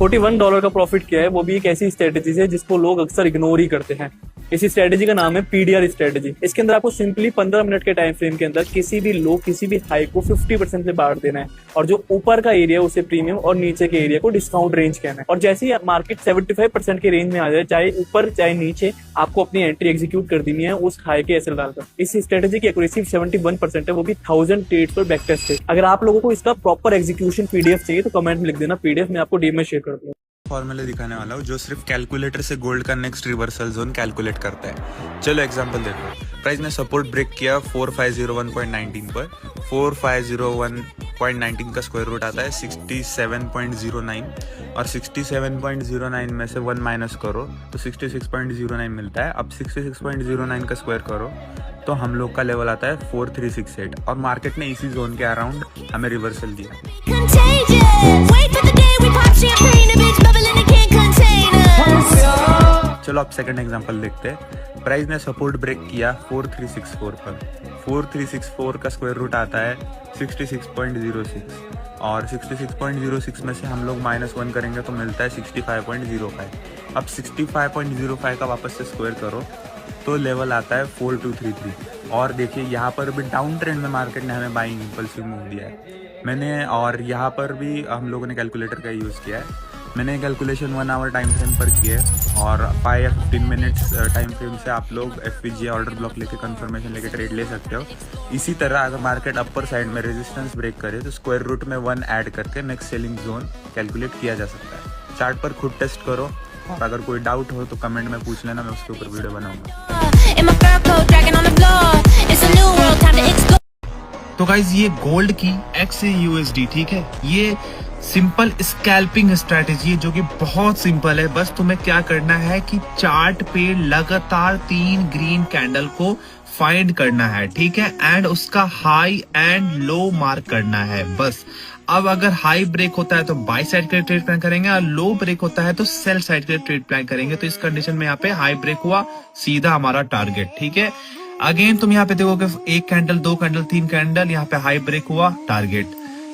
$41 का प्रॉफिट किया है, वो भी एक ऐसी स्ट्रेटेजी है जिसको लोग अक्सर इग्नोर ही करते हैं। इसी स्ट्रेटेजी का नाम है पीडीआर स्ट्रेटेजी। इसके अंदर आपको सिंपली 15 मिनट के टाइम फ्रेम के अंदर किसी भी लो किसी भी हाई को 50% से बांट देना है, और जो ऊपर का एरिया उसे प्रीमियम और नीचे के एरिया को डिस्काउंट रेंज कहना है। और जैसे ही मार्केट 75% के रेंज में आ जाए, चाहे ऊपर चाहे नीचे, आपको अपनी एंट्री एग्जीक्यूट कर देनी है उस हाई के एसएल डालकर। इस स्ट्रेटेजी की एक्यूरेसी 71% है, वो भी 1000 ट्रेड्स पर बैक टेस्ट है। अगर आप लोगों को इसका प्रॉपर एग्जीक्यूशन पीडीएफ चाहिए तो कमेंट में लिख देना, पीडीएफ में आपको डीएम में शेयर कर दूंगा। फॉर्मूले दिखाने वाला हूँ जो सिर्फ कैलकुलेटर से गोल्ड का नेक्स्ट रिवर्सल जोन कैलकुलेट करता है। चलो एग्जांपल देखो। प्राइस ने सपोर्ट ब्रेक किया 4501.19 पर। 4501.19 का स्क्वायर रूट आता है 67.09, और 67.09 में से 1 माइनस करो तो 66.09 मिलता है। अब 66.09 का स्क्वायर करो तो हम लोग का लेवल आता है 4368, और मार्केट ने इसी जोन के अराउंड हमें रिवर्सल दिया। चलो अब सेकंड एग्जांपल देखते हैं। प्राइस ने सपोर्ट ब्रेक किया 4364 पर। 4364 का स्क्वायर रूट आता है 66.06, और 66.06 में से हम लोग -1 करेंगे तो मिलता है 65.05। अब 65.05 का वापस से स्क्वायर करो तो लेवल आता है 4233। और देखिए यहाँ पर भी डाउन ट्रेंड में मार्केट ने हमें बाइंग इंपल्सिव मूव दिया है मैंने, और यहाँ पर भी हम लोगों ने कैलकुलेटर का यूज़ किया है। मैंने कैलकुलेशन 1 आवर टाइम फ्रेम पर की है, और 5 या 15 मिनट्स टाइम फ्रेम से आप लोग एफपीजी ऑर्डर ब्लॉक लेके कंफर्मेशन लेके ट्रेड ले सकते हो। इसी तरह अगर मार्केट अपर साइड में रेजिस्टेंस ब्रेक करे तो स्क्वायर रूट में 1 ऐड करके नेक्स्ट सेलिंग जोन कैलकुलेट किया जा सकता है। चार्ट पर खुद टेस्ट करो, और अगर कोई डाउट हो तो कमेंट में पूछ लेना, मैं उसके ऊपर वीडियो बनाऊंगा। तो गाइज ये गोल्ड की XAUSD, ठीक है, ये सिंपल स्कैल्पिंग स्ट्रेटेजी है जो कि बहुत सिंपल है। बस तुम्हें क्या करना है कि चार्ट पे लगातार 3 ग्रीन कैंडल को फाइंड करना है, ठीक है, एंड उसका हाई एंड लो मार्क करना है बस। अब अगर हाई ब्रेक होता है तो बाय साइड के ट्रेड प्लान करेंगे, और लो ब्रेक होता है तो सेल साइड के ट्रेड प्लान करेंगे। तो इस कंडीशन में यहाँ पे हाई ब्रेक हुआ, सीधा हमारा टारगेट, ठीक है। अगेन तुम यहाँ पे देखोगे 1 कैंडल 2 कैंडल 3 कैंडल, यहाँ पे हाई ब्रेक हुआ, टारगेट।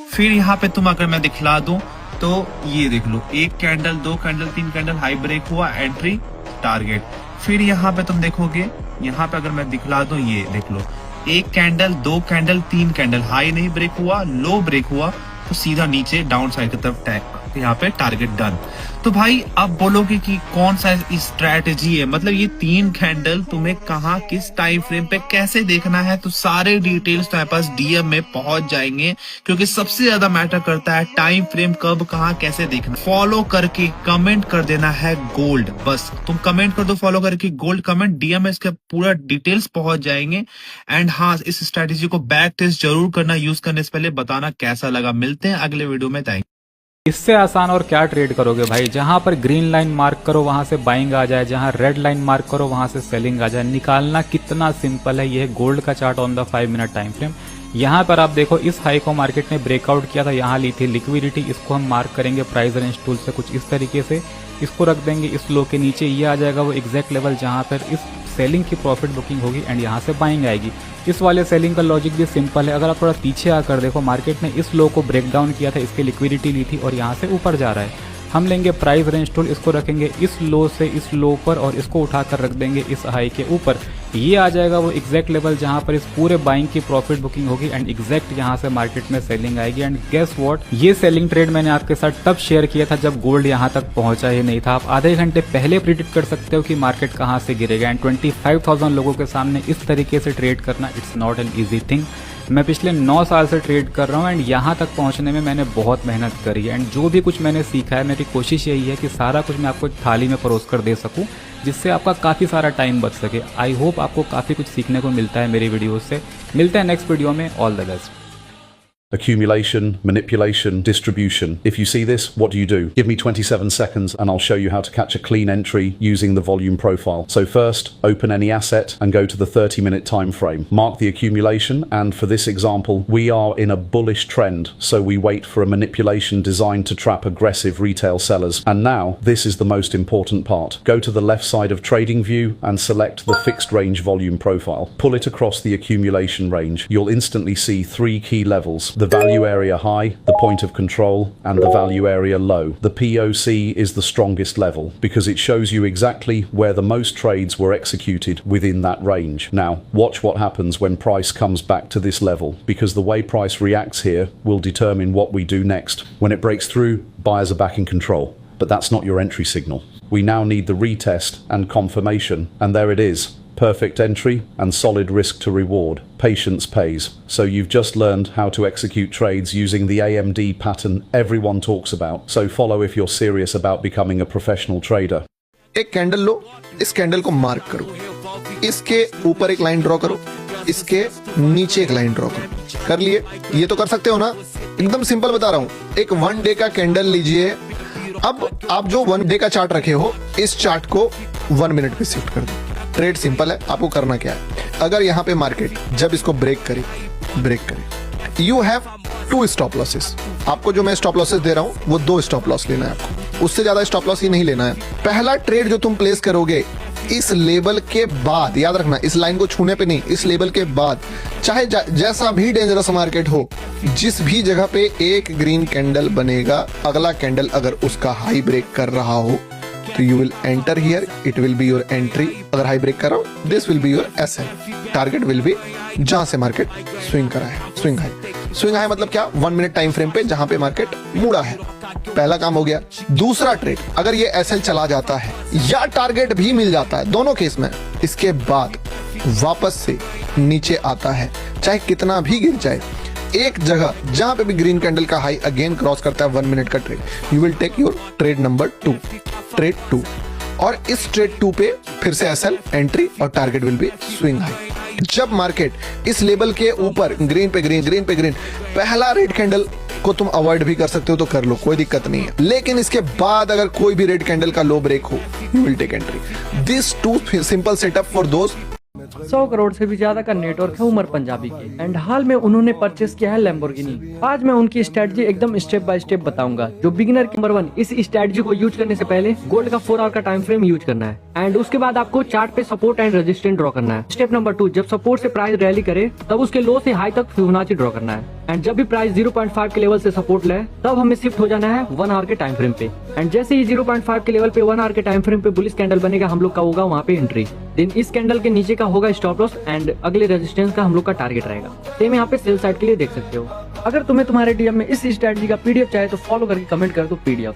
फिर यहाँ पे तुम अगर मैं दिखला दूं तो ये देख लो, 1 candle 2 candle 3 candle high break हुआ, एंट्री, टारगेट। फिर यहाँ पे तुम देखोगे, यहाँ पे अगर मैं दिखला दूं, ये देख लो, 1 कैंडल 2 कैंडल 3 कैंडल हाई नहीं ब्रेक हुआ, लो ब्रेक हुआ, तो सीधा नीचे डाउन साइड की तरफ टैग, यहाँ पे टारगेट डन। तो भाई अब बोलोगे कि कौन सा स्ट्रैटेजी है, मतलब ये 3 कैंडल तुम्हें कहाँ किस टाइम फ्रेम पे कैसे देखना है, तो सारे डिटेल्स तुम्हारे पास डीएम में पहुंच जाएंगे, क्योंकि सबसे ज्यादा मैटर करता है टाइम फ्रेम कब कहाँ कैसे देखना। फॉलो करके कमेंट कर देना है गोल्ड, बस तुम कमेंट कर दो फॉलो करके गोल्ड, कमेंट डीएम में इसका पूरा डिटेल्स पहुंच जाएंगे। एंड हाँ, इस स्ट्रैटेजी को बैक टेस्ट जरूर करना, यूज करने से पहले बताना कैसा लगा। मिलते हैं अगले वीडियो में, थैंक। इससे आसान और क्या ट्रेड करोगे भाई। जहां पर ग्रीन लाइन मार्क करो वहां से बाइंग आ जाए, जहां रेड लाइन मार्क करो वहां से सेलिंग आ जाए। निकालना कितना सिंपल है। यह गोल्ड का chart on the 5 minute time frame. यहाँ पर आप देखो, इस हाई को मार्केट ने ब्रेकआउट किया था, यहाँ ली थी लिक्विडिटी। इसको हम मार्क करेंगे प्राइस रेंज टूल से कुछ इस तरीके से, इसको रख देंगे इस लो के नीचे। ये आ जाएगा वो एग्जैक्ट लेवल जहां पर इस सेलिंग की प्रॉफिट बुकिंग होगी, एंड यहाँ से बाइंग आएगी। इस वाले सेलिंग का लॉजिक भी सिंपल है। अगर आप थोड़ा पीछे आकर देखो, मार्केट ने इस लो को ब्रेक डाउन किया था, इसकी लिक्विडिटी ली थी, और यहाँ से ऊपर जा रहा है। हम लेंगे प्राइस रेंज टूल, इसको रखेंगे इस लो से इस लो पर, और इसको उठाकर रख देंगे इस हाई के ऊपर। ये आ जाएगा वो एग्जैक्ट लेवल जहां पर इस पूरे बाइंग की प्रॉफिट बुकिंग होगी, एंड एग्जैक्ट यहां से मार्केट में सेलिंग आएगी। एंड गेस व्हाट, ये सेलिंग ट्रेड मैंने आपके साथ तब शेयर किया था जब गोल्ड यहां तक पहुंचा ही नहीं था। आप आधे घंटे पहले प्रिडिक्ट कर सकते हो कि मार्केट कहां से गिरेगा, एंड 25,000 लोगों के सामने इस तरीके से ट्रेड करना, it's not an easy thing. मैं पिछले 9 साल से ट्रेड कर रहा हूँ, एंड यहाँ तक पहुँचने में मैंने बहुत मेहनत करी है। एंड जो भी कुछ मैंने सीखा है, मेरी कोशिश यही है कि सारा कुछ मैं आपको एक थाली में परोस कर दे सकूँ, जिससे आपका काफ़ी सारा टाइम बच सके। आई होप आपको काफ़ी कुछ सीखने को मिलता है मेरी वीडियोज़ से। मिलते हैं नेक्स्ट वीडियो में। All the best. Accumulation, manipulation, distribution. If you see this, what do? Give me 27 seconds and I'll show you how to catch a clean entry using the volume profile. So first, open any asset and go to the 30-minute time frame. Mark the accumulation, and for this example, we are in a bullish trend, so we wait for a manipulation designed to trap aggressive retail sellers. And now, this is the most important part. Go to the left side of TradingView and select the fixed range volume profile. Pull it across the accumulation range. You'll instantly see 3 key levels: the value area high, the point of control, and the value area low. The POC is the strongest level because it shows you exactly where the most trades were executed within that range. Now, watch what happens when price comes back to this level, because the way price reacts here will determine what we do next. When it breaks through, buyers are back in control. But that's not your entry signal. We now need the retest and confirmation, and there it is. Perfect entry and solid risk to reward. Patience pays. So you've just learned how to execute trades using the AMD pattern everyone talks about. So follow if you're serious about becoming a professional trader. एक candle लो, इस candle को mark करो, इसके ऊपर एक line draw करो, इसके नीचे एक लाइन ड्रॉ करो। कर लिए? ये तो कर सकते हो ना? एकदम सिंपल बता रहा हूं। एक 1 डे का कैंडल लीजिए। अब आप जो 1 डे का चार्ट रखे हो, इस चार्ट को 1 मिनट पे शिफ्ट कर दो। ट्रेड सिंपल है। आपको करना क्या है? अगर यहाँ पे मार्केट जब इसको ब्रेक करे, यू हैव 2 स्टॉप लॉसेस। आपको जो मैं स्टॉप लॉसेस दे रहा हूं वो 2 स्टॉप लॉस लेना है आपको, उससे ज्यादा स्टॉप लॉस ही नहीं लेना है। पहला ट्रेड जो तुम प्लेस करोगे इस लेवल के बाद, याद रखना इस लाइन को छूने पे नहीं, इस लेवल के बाद, चाहे जैसा भी डेंजरस मार्केट हो, जिस भी जगह पे एक ग्रीन कैंडल बनेगा, अगला कैंडल अगर उसका हाई ब्रेक कर रहा हो तो you will enter here, it will be your entry. अगर हाई ब्रेक कर रहा हूं, this will be your SL. Target will be जहां से मार्केट स्विंग करा है, स्विंग हाई मतलब क्या? 1 मिनट टाइम फ्रेम पे जहां पे मार्केट मुड़ा है। पहला काम हो गया। दूसरा ट्रेड, अगर ये एसएल चला जाता है या टारगेट भी मिल जाता है, दोनों केस में, इसके बाद वापस से नीचे आता है, चाहे कितना भी गिर जाए, एक जगह जहां पे भी ग्रीन कैंडल का हाई अगेन क्रॉस करता है 1 मिनट का trade, you will take your trade number 2, trade 2। और इस ट्रेड 2 पे फिर से एसएल एंट्री और target will be swing high. जब मार्केट इस लेवल के ऊपर ग्रीन पे ग्रीन, पहला रेड कैंडल को तुम अवॉइड भी कर सकते हो तो कर लो, कोई दिक्कत नहीं है। लेकिन इसके बाद अगर कोई भी रेड कैंडल का लो ब्रेक हो, you will take entry. This 2 simple setup for those 100 crore से भी ज्यादा का नेटवर्क है उमर पंजाबी के, एंड हाल में उन्होंने परचेस किया है लैम्बोर्गिनी। आज मैं उनकी स्ट्रेटजी एकदम स्टेप बाय स्टेप बताऊंगा। जो बिगिनर नंबर 1, इस स्ट्रेटजी को यूज करने से पहले गोल्ड का 4 आवर का टाइम फ्रेम यूज करना है, एंड उसके बाद आपको चार्ट पे सपोर्ट एंड रेजिस्टेंस ड्रॉ करना है। स्टेप नंबर 2, जब सपोर्ट से प्राइस रैली करे तब उसके लो से हाई तक फिबोनाची ड्रॉ करना है, एंड जब भी प्राइस 0.5 के लेवल से सपोर्ट ले तब हमें शिफ्ट हो जाना है 1 आवर के टाइम फ्रेम पे, एंड जैसे ही 0.5 के लेवल पे 1 आवर के टाइम फ्रेम पे बुलिश कैंडल बनेगा, हम लोग का होगा वहाँ पे एंट्री। देन इस कैंडल के नीचे का होगा स्टॉप लॉस, एंड अगले रेजिस्टेंस का हम लोग का टारगेट रहेगा। सेम यहाँ पे सेल साइड के लिए देख सकते हो। अगर तुम्हें तुम्हारे डीएम में इस स्ट्रेटजी का पीडीएफ चाहिए तो फॉलो करके कमेंट कर दो पीडीएफ।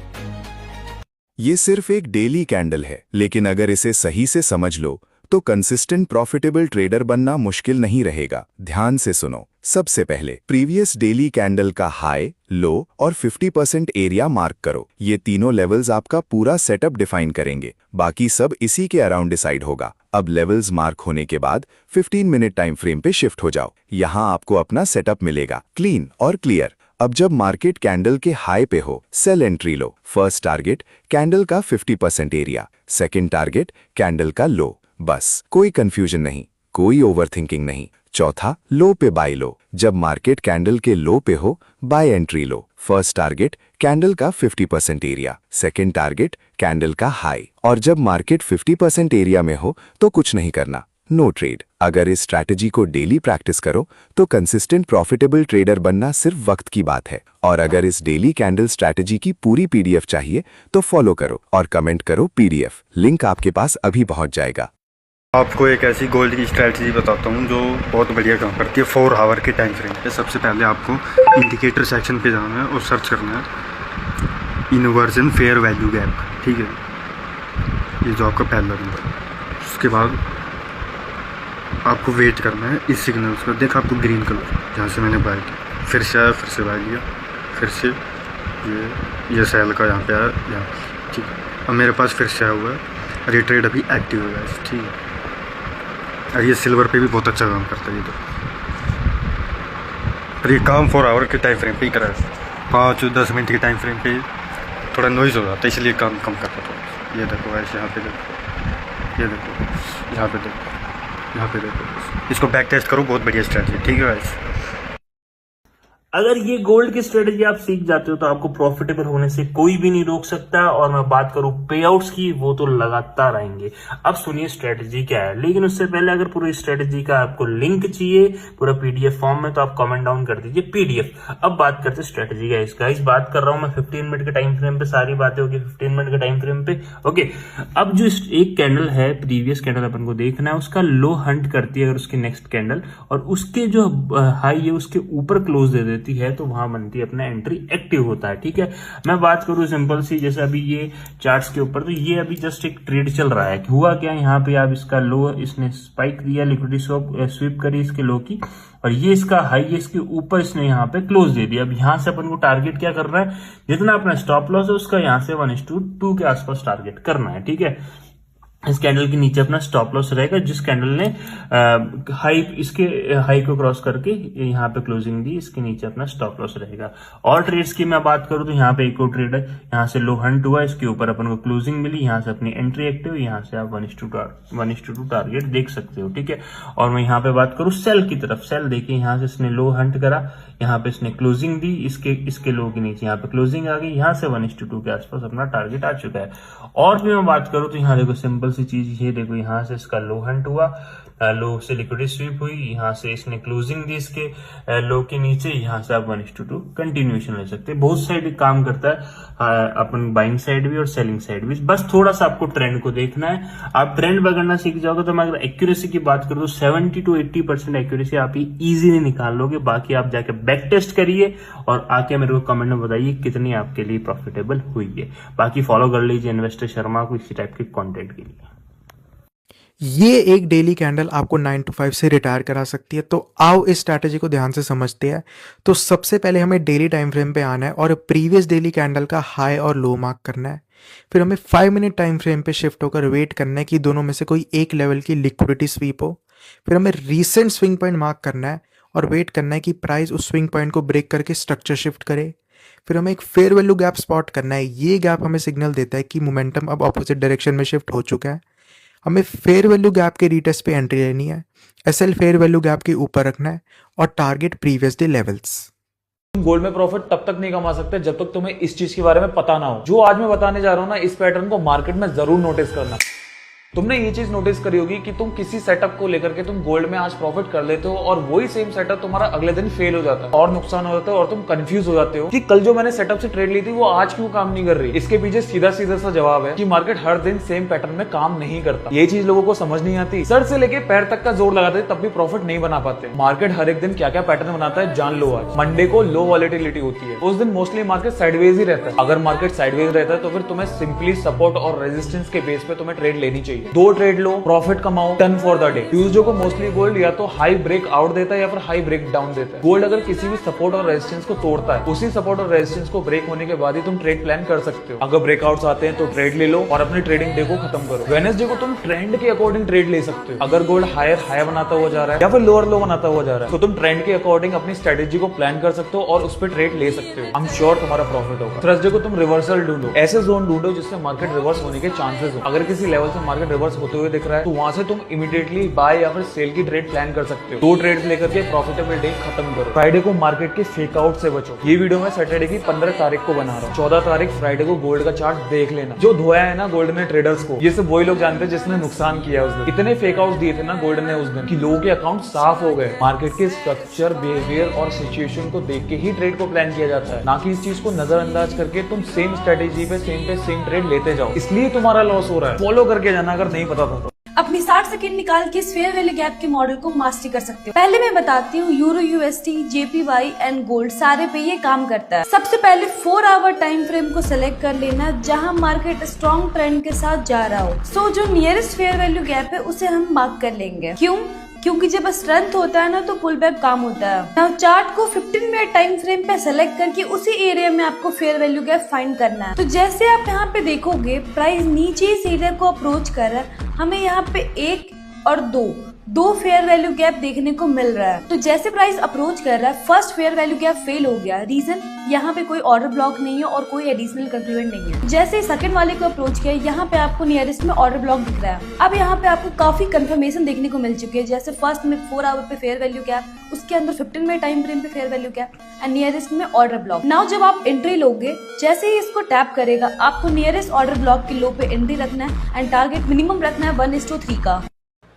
ये सिर्फ एक डेली कैंडल है, लेकिन अगर इसे सही से समझ लो तो कंसिस्टेंट प्रॉफिटेबल ट्रेडर बनना मुश्किल नहीं रहेगा। ध्यान से सुनो। सबसे पहले प्रीवियस डेली कैंडल का हाई, लो और 50% एरिया मार्क करो। ये तीनों लेवल्स आपका पूरा सेटअप डिफाइन करेंगे, बाकी सब इसी के अराउंड डिसाइड होगा। अब लेवल्स मार्क होने के बाद 15 मिनट टाइम फ्रेम पे शिफ्ट हो जाओ। यहाँ आपको अपना सेटअप मिलेगा क्लीन और क्लियर। अब जब मार्केट कैंडल के हाई पे हो, सेल एंट्री लो। फर्स्ट टारगेट कैंडल का 50% एरिया, सेकंड टारगेट कैंडल का लो। बस, कोई कंफ्यूजन नहीं, कोई ओवरथिंकिंग नहीं। चौथा, लो पे बाय लो। जब मार्केट कैंडल के लो पे हो, बाय एंट्री लो। फर्स्ट टारगेट कैंडल का 50% एरिया, सेकंड टारगेट कैंडल का हाई। और जब मार्केट 50% एरिया में हो तो कुछ नहीं करना, नो ट्रेड। अगर इस स्ट्रैटेजी को डेली प्रैक्टिस करो तो कंसिस्टेंट प्रॉफिटेबल ट्रेडर बनना सिर्फ वक्त की बात है। और अगर इस डेली कैंडल स्ट्रैटेजी की पूरी पीडीएफ चाहिए तो फॉलो करो और कमेंट करो पीडीएफ। लिंक आपके पास अभी पहुंच जाएगा। आपको एक ऐसी गोल्ड की स्ट्रैटेजी बताता हूँ जो बहुत बढ़िया काम करती है 4 आवर के टाइम फ्रेम पे। सबसे पहले आपको इंडिकेटर सेक्शन पे जाना है और सर्च करना है इन्वर्जन फेयर वैल्यू गैप, ठीक है, ये जो आपका पहला नंबर। उसके बाद आपको वेट करना है इस सिग्नल का। देखा आपको ग्रीन कलर जहाँ से मैंने बाय किया, फिर से आया, फिर से बाय लिया, फिर से ये सेल का यहाँ पे आया, यहाँ, ठीक है। अब मेरे पास फिर से आया हुआ है और ये ट्रेड अभी एक्टिव होगा, ठीक है। और ये सिल्वर पे भी बहुत अच्छा काम करता है ये तो। पर ये काम 4 आवर के टाइम फ्रेम पे ही करा है। 5-10 मिनट के टाइम फ्रेम पे थोड़ा नॉइज़ हो जाता है, इसलिए काम कम करता था। ये देखो ऐसे, यहाँ पे देखो, ये देखो, यहाँ पे देखो, यहाँ पे देखो। इसको बैक टेस्ट करो, बहुत बढ़िया स्ट्रैटेजी, ठीक है गाइस। अगर ये गोल्ड की स्ट्रेटेजी आप सीख जाते हो तो आपको प्रॉफिटेबल होने से कोई भी नहीं रोक सकता। और मैं बात करूं पे आउट्स की, वो तो लगातार आएंगे। अब सुनिए स्ट्रेटेजी क्या है, लेकिन उससे पहले अगर पूरी स्ट्रेटेजी का आपको लिंक चाहिए पूरा पीडीएफ फॉर्म में, तो आप कमेंट डाउन कर दीजिए पीडीएफ। अब बात करते स्ट्रेटेजी का। इसका इस बात कर रहा हूं मैं 15 मिनट के टाइम फ्रेम पे, सारी बातें होगी 15 मिनट के टाइम फ्रेम पे। ओके, अब जो एक कैंडल है, प्रीवियस कैंडल अपन को देखना है, उसका लो हंट करती है अगर उसकी नेक्स्ट कैंडल, और उसके जो हाई है उसके ऊपर क्लोज दे देती है, तो वहां बनती है अपना एंट्री, एक्टिव होता है। ठीक है, मैं बात करूं सिंपल सी, जैसे अभी ये चार्ट्स के ऊपर, तो ये अभी जस्ट एक ट्रेड चल रहा है। हुआ क्या, यहाँ पे आप इसका लो, इसने स्पाइक दिया, लिक्विडिटी स्वीप करी इसके लो की, और ये इसका हाई है, इसके ऊपर इसने यहाँ पे क्लोज दे दिया। अब यहाँ से अपन को टारगेट क्या कर रहा है, जितना अपना स्टॉप लॉस है उसका यहाँ से 1:2 के आसपास टारगेट करना है। ठीक है, इस कैंडल के नीचे अपना स्टॉप लॉस रहेगा, जिस कैंडल ने हाई, इसके हाई को क्रॉस करके यहाँ पे क्लोजिंग दी, इसके नीचे अपना स्टॉप लॉस रहेगा। और ट्रेड्स की मैं बात करूं तो यहाँ पे एक और ट्रेड है, यहाँ से लो हंट हुआ, इसके ऊपर अपन को क्लोजिंग मिली, यहाँ से अपनी एंट्री एक्टिव, यहाँ से आप 1:2 टारगेट देख सकते हो। ठीक है, और मैं यहाँ पे बात करूं सेल की तरफ, सेल देखिए, यहाँ से इसने लो हंट करा, यहाँ पे इसने क्लोजिंग दी, इसके लो के नीचे यहाँ पे क्लोजिंग आ गई, यहाँ से 1:2 के आसपास अपना टारगेट आ चुका है। और भी मैं बात करूं तो यहाँ देखो सिंपल सी चीज, ये देखो यहाँ से इसका लो हंट हुआ, लो से लिक्विडिटी स्वीप हुई, यहाँ से इसने क्लोजिंग दी इसके लो के नीचे, यहाँ से आप 1:2 कंटिन्यूएशन ले सकते हैं। बहुत साइड काम करता है, अपन बाइंग साइड भी और सेलिंग साइड भी। बस थोड़ा सा आपको ट्रेंड को देखना है, आप ट्रेंड पकड़ना सीख जाओगे तो मैं अगर एक्यूरेसी की बात करूँ तो 70 to 80% एक्यूरेसी आप ही इजीली निकाल लोगे। बाकी आप जाके बैक टेस्ट करिए और आके मेरे को कमेंट में बताइए कितनी आपके लिए प्रॉफिटेबल हुई है। बाकी फॉलो कर लीजिए इन्वेस्टर शर्मा को इसी टाइप के कंटेंट के लिए। ये एक डेली कैंडल आपको 9 to 5 से रिटायर करा सकती है। तो आओ इस स्ट्रैटेजी को ध्यान से समझते हैं। तो सबसे पहले हमें डेली टाइम फ्रेम पे आना है और प्रीवियस डेली कैंडल का हाई और लो मार्क करना है। फिर हमें 5 मिनट टाइम फ्रेम पे शिफ्ट होकर वेट करना है कि दोनों में से कोई एक लेवल की लिक्विडिटी स्वीप हो। फिर हमें रीसेंट स्विंग पॉइंट मार्क करना है और वेट करना है कि प्राइस उस स्विंग पॉइंट को ब्रेक करके स्ट्रक्चर शिफ्ट करे। फिर हमें एक फेयर वैल्यू गैप स्पॉट करना है। ये गैप हमें सिग्नल देता है कि मोमेंटम अब ऑपोजिट डायरेक्शन में शिफ्ट हो चुका है। हमें फेयर वैल्यू गैप के रीटेस्ट पे एंट्री लेनी है, एसएल फेयर वैल्यू गैप के ऊपर रखना है और टारगेट प्रीवियस डे लेवल्स। तुम गोल्ड में प्रॉफिट तब तक नहीं कमा सकते जब तक तुम्हें इस चीज के बारे में पता ना हो। जो आज मैं बताने जा रहा हूं ना, इस पैटर्न को मार्केट में जरूर नोटिस करना। तुमने ये चीज नोटिस करी होगी कि तुम किसी सेटअप को लेकर के तुम गोल्ड में आज प्रॉफिट कर लेते हो और वही सेम सेटअप तुम्हारा अगले दिन फेल हो जाता है और नुकसान हो जाता है और तुम कंफ्यूज हो जाते हो कि कल जो मैंने सेटअप से ट्रेड ली थी वो आज क्यों काम नहीं कर रही। इसके पीछे सीधा सीधा सा जवाब है कि मार्केट हर दिन सेम पैटर्न में काम नहीं करता। ये चीज लोगों को समझ नहीं आती। सर से लेके पैर तक का जोर लगाते तब भी प्रॉफिट नहीं बना पाते। मार्केट हर एक दिन क्या क्या पैटर्न बनाता है जान लो। आज मंडे को लो वॉलेटिलिटी होती है, उस दिन मोस्टली मार्केट साइडवेज ही रहता है। अगर मार्केट साइडवेज रहता है तो फिर तुम्हें सिंपली सपोर्ट और रेजिस्टेंस के बेस पे तुम्हें ट्रेड लेनी चाहिए। 2 ट्रेड लो, प्रॉफिट कमाओ, turn for the day. Tuesday को मोस्टली गोल्ड या तो हाई ब्रेक आउट देता है या फिर हाई ब्रेक डाउन देता है। गोल्ड अगर किसी भी सपोर्ट और रेजिस्टेंस को तोड़ता है, उसी सपोर्ट और रेजिस्टेंस को ब्रेक होने के बाद ही तुम ट्रेड प्लान कर सकते हो। अगर ब्रेकआउट्स आते हैं तो ट्रेड ले लो और अपनी ट्रेडिंग डे को खत्म करो। वेडनेसडे को तुम ट्रेंड के अकॉर्डिंग ट्रेड ले सकते हो। अगर गोल्ड हायर हाई बनाता हुआ जा रहा है या फिर लोअर लो बनाता हुआ जा रहा है तो तुम ट्रेंड के अकॉर्डिंग अपनी स्ट्रेटेजी को प्लान कर सकते हो और उस पर ट्रेड ले सकते हो। आई एम श्योर तुम्हारा प्रॉफिट होगा। थर्सडे को तुम रिवर्सल ढूंढो, ऐसे जोन ढूंढो जिससे मार्केट रिवर्स होने के चांसेस हो। अगर किसी लेवल से मार्केट रिवर्स होते हुए दिख रहा है तो वहां से तुम इमीडिएटली बाय या फिर सेल की ट्रेड प्लान कर सकते हो। 2 ट्रेड्स लेकर के प्रॉफिटेबल डे खत्म करो। फ्राइडे को मार्केट के फेक आउट से बचो। ये वीडियो मैं सैटरडे की 15 तारीख को बना रहा हूँ। 14 तारीख फ्राइडे को गोल्ड का चार्ट देख लेना। जो धोया है ना गोल्ड ने ट्रेडर्स को, ये सब वही लोग जानते हैं जिसने नुकसान किया उस दिन। इतने फेक आउट दिए थे ना गोल्ड ने उस दिन कि लोगों के अकाउंट साफ हो गए। मार्केट के स्ट्रक्चर, बिहेवियर और सिचुएशन को देख के ही ट्रेड को प्लान किया जाता है, ना कि इस चीज को नजरअंदाज करके तुम सेम स्ट्रेटेजी पे सेम ट्रेड लेते जाओ। इसलिए तुम्हारा लॉस हो रहा है। फॉलो करके जाना अगर नहीं पता था तो। अपनी 60 सेकंड निकाल के फेयर वैल्यू गैप के मॉडल को मास्टरी कर सकते हो। पहले मैं बताती हूँ euro, UST, JPY and gold सारे पे ये काम करता है। सबसे पहले 4 आवर टाइम फ्रेम को सिलेक्ट कर लेना जहां मार्केट स्ट्रॉन्ग ट्रेंड के साथ जा रहा हो। सो जो नियरेस्ट फेयर वैल्यू गैप है उसे हम मार्क कर लेंगे। क्योंकि जब स्ट्रेंथ होता है ना तो पुल बैक काम होता है। नाउ चार्ट को 15 मिनट टाइम फ्रेम पे सेलेक्ट करके उसी एरिया में आपको फेयर वैल्यू गैप फाइंड करना है। तो जैसे आप यहाँ पे देखोगे प्राइस नीचे इस एरिया को अप्रोच कर रहा है। हमें यहाँ पे 1 और 2 दो फेयर वैल्यू गैप देखने को मिल रहा है। तो जैसे प्राइस अप्रोच कर रहा है, first fair value gap fail हो गया। रीजन, यहाँ पे कोई ऑर्डर ब्लॉक नहीं है और कोई एडिशनल कंक्रीमेंट नहीं है। जैसे सेकंड वाले को अप्रोच किया, यहाँ पे आपको नियरेस्ट में ऑर्डर ब्लॉक दिख रहा है। अब यहाँ पे आपको काफी कंफर्मेशन देखने को मिल चुकी है। जैसे फर्स्ट में 4 आवर पे फेयर वैल्यू गैप, उसके अंदर 15 मिनट टाइम फ्रेम पे fair value gap and nearest में ऑर्डर ब्लॉक। नाउ जब आप एंट्री लोगे, जैसे ही इसको टैप करेगा, आपको नियरेस्ट ऑर्डर ब्लॉक के लो पे एंट्री रखना है एंड टारगेट मिनिमम रखना है 1:3 का।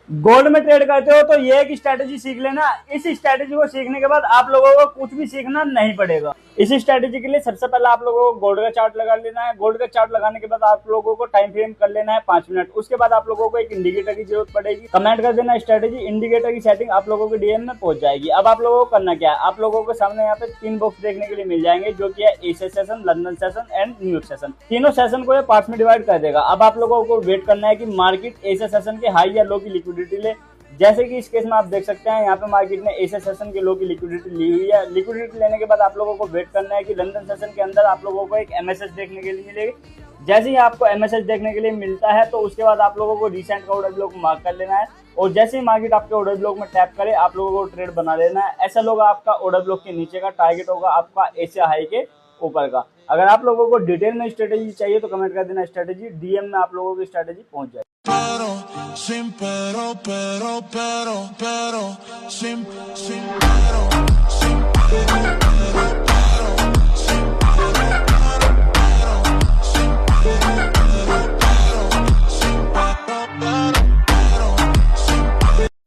गोल्ड में ट्रेड करते हो तो ये एक स्ट्रेटेजी सीख लेना। इस स्ट्रेटेजी को सीखने के बाद आप लोगों को कुछ भी सीखना नहीं पड़ेगा। इस स्ट्रेटेजी के लिए सबसे पहले आप लोगों को गोल्ड का चार्ट लगा लेना है। गोल्ड का चार्ट लगाने के बाद आप लोगों को टाइम फ्रेम कर लेना है 5 मिनट। उसके बाद आप लोगों को एक इंडिकेटर की जरूरत पड़ेगी। कमेंट कर देना स्ट्रेटेजी, इंडिकेटर की सेटिंग आप लोगों के डीएम में पहुंच जाएगी। अब आप लोगों को करना क्या है, आप लोगों को सामने यहाँ पे 3 बॉक्स देखने के लिए मिल जाएंगे, जो कि है Asia session, London session and New York session. तीनों सेशन को ये पार्ट में डिवाइड कर देगा। अब आप लोगों को वेट करना है कि मार्केट एशिया सेशन के हाई या लो की लिक्विडिटी ले। जैसे कि इस केस में आप देख सकते हैं, यहाँ पे मार्केट ने एशिया सेशन के लो की लिक्विडिटी ली हुई है। लिक्विडिटी लेने के बाद आप लोगों को वेट करना है कि लंदन सेशन के अंदर आप लोगों को एक एमएसएस देखने के लिए मिलेगी। जैसे ही आपको एमएसएस देखने के लिए मिलता है, तो उसके बाद आप लोगों को रिसेंट का ऑर्डर ब्लॉक मार्क कर लेना है और जैसे ही मार्केट आपके ऑर्डर ब्लॉक में टैप करे, आप लोगों को ट्रेड बना लेना है। ऐसा होगा आपका ऑर्डर ब्लॉक के नीचे का टारगेट होगा आपका एशिया हाई के ऊपर का। अगर आप लोगों को डिटेल में स्ट्रेटेजी चाहिए तो कमेंट कर देना स्ट्रेटेजी, डीएम में आप लोगों की स्ट्रेटेजी पहुंच जाएगी।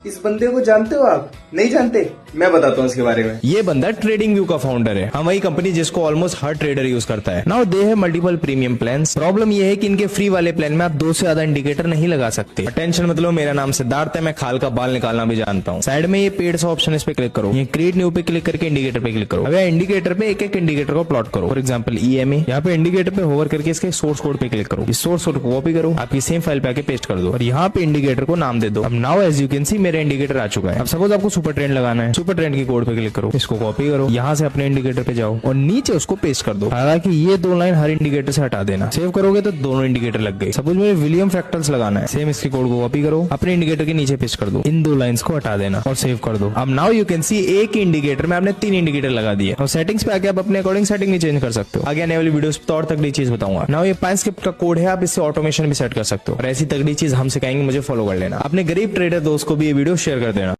इस बंदे को जानते हो आप? नहीं जानते? मैं बताता हूँ इसके बारे में। ये बंदा ट्रेडिंग व्यू का फाउंडर है। हमारी कंपनी जिसको ऑलमोस्ट हर ट्रेडर यूज करता है। Now they have multiple premium plans. Problem ये है कि इनके फ्री वाले प्लान में आप 2 से ज्यादा इंडिकेटर नहीं लगा सकते। टेंशन मतलब, मेरा नाम सिद्धार्थ है, मैं खाल का बाल निकालना भी जानता हूँ। साइड में ये पेड सा ऑप्शन, इस पे क्लिक करो। ये क्रिएट न्यू पे क्लिक करके इंडिकेटर पे क्लिक करो। अब इंडिकेटर पे एक एक इंडिकेटर को प्लॉट करो। फॉर एग्जाम्पल EMA, यहाँ पे इंडिकेटर पे होवर करके इसके सोर्स कोड पे क्लिक करो। इस सोर्स कोड को कॉपी करो, आपकी सेम फाइल पे आके पेस्ट कर दो और यहाँ पे इंडिकेटर को नाम दे दो। अब now as you can see मेरा इंडिकेटर आ चुका है। अब सपोज आपको सुपर ट्रेंड लगाना है, सुपर ट्रेंड की कोड पे क्लिक करो, इसको कॉपी करो, यहाँ से अपने इंडिकेटर पे जाओ और नीचे उसको पेस्ट कर दो। हालांकि ये 2 लाइन हर इंडिकेटर से हटा देना। सेव करोगे तो दोनों इंडिकेटर लग गए। सपोज मुझे विलियम फ्रैक्टल्स लगाना है, सेम इसकी कोड को कॉपी करो, अपने इंडिकेटर के नीचे पेस्ट कर दो, इन 2 लाइंस को हटा देना और सेव कर दो। अब नाउ यू कैन सी एक इंडिकेटर में आपने 3 इंडिकेटर लगा दिए और सेटिंग्स पे आके आप अपने अकॉर्डिंग सेटिंग भी चेंज कर सकते हो। आगे आने वाली वीडियोस पे और तगड़ी चीज बताऊंगा। नाउ ये पाइनस्क्रिप्ट का कोड है, आप इससे ऑटोमेशन भी सेट कर सकते हो और ऐसी तगड़ी चीज हम सिखाएंगे, मुझे फॉलो कर लेना। अपने गरीब ट्रेडर दोस्त को भी ये वीडियो शेयर कर देना।